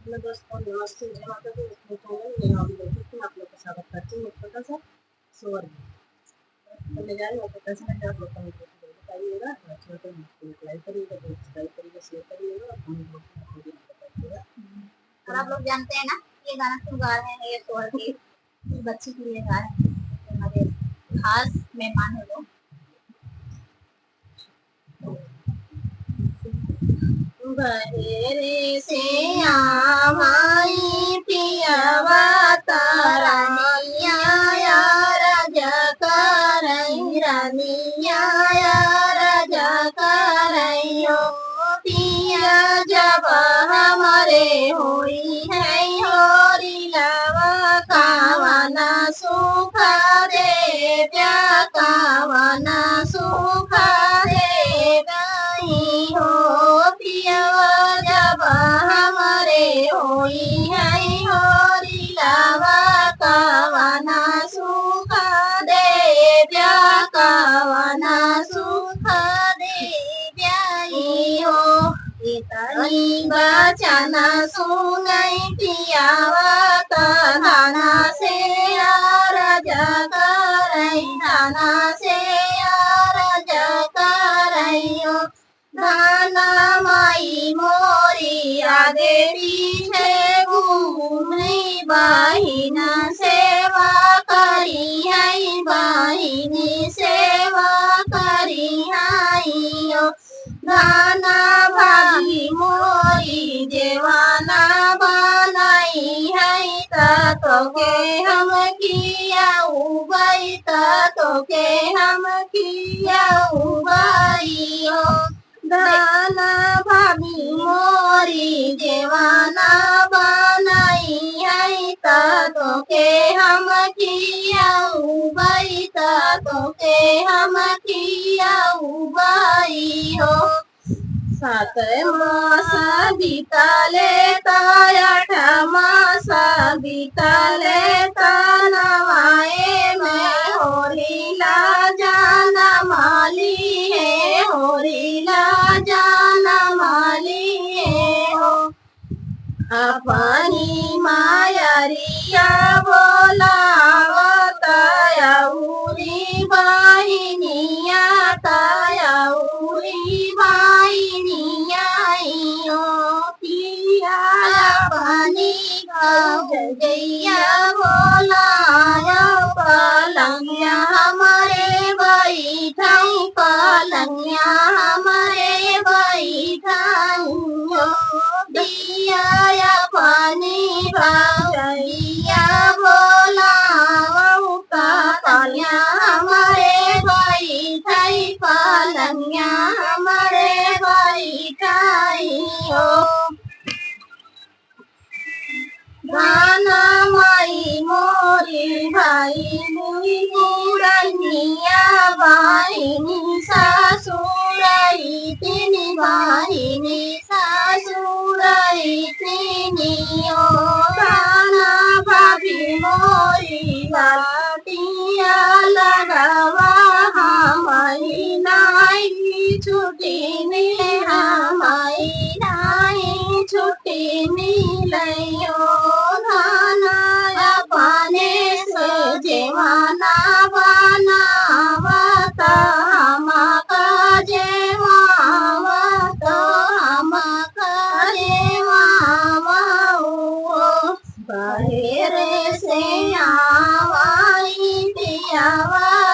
Hello दोस्तों, नमस्ते, जय माता दी। अपने चैनल में हम देखते आप लोग का स्वागत करते हैं। एक छोटा सा शोर तो ले जा रही हूँ, तो कैसा लगे आप लोग कमेंट करके बताइएगा। अच्छा तो लाइक करिएगा, तो सब्सक्राइब करिएगा, शेयर करिएगा और कमेंट बॉक्स में मुझे बताइएगा। और आप लोग जानते हैं ना ये गाना क्यों गा रहे हैं? ये शोहर की बच्ची के लिए गा रहे हैं, हमारे खास मेहमान है लोग। बहेरे से आवाई पियवा तारानिया राजा करई रानिया राजा करई हो पिया जब हमारे होई है होरी लवा कावना सुखा दे प्या कावना सुखा दे गई हो जब हमारे होई है होरी लावा कावना सुखा दे ब्या कावना सुखा दे ब्याई हो इतनी बचना सुनई पियावा धाना से राजा करई धाना से राजा करई हो धाना माई मोरी आगे पीछे घूमनी बहिन सेवा करी है बहिनी सेवा करी है धाना भाभी मोरी देवाना बनाई है तो के हम किया उबाई तो के हम किया उबाई हो दाना भाभी मोरी देवाना बनाई है तो के हम किया उबाई तो के हम किया उबाई हो 7 मास बीताले 8 मास बीताले नवाए में होरीला जाना माली है होरीला जाना माली है हो अपनी मायरिया बोलावताया उरी बाहिनिया ताया उरी बाहिनिया पिया अपनी गैया बोलाया पलंगिया हमारे बैठाई पलंगिया हमारे बैठाई दिया पानी भैया बोला पलंगिया हमारे बैठाई पलंगिया हमारे बैठाई हो गाना माई मोरी भाई बुढ़निया बाहिनी सासुरई तिनी बाहिनी सासुरई तिनी ओ गाना भाभी मोरी लाटिया लगावा हमारी नाई छुट्टी मिले हमारी नाई छुट्टी मिले अपने से जेवाना बनावत हमका जेवावत हमका जेवावा बहेरे से आवाई पियावा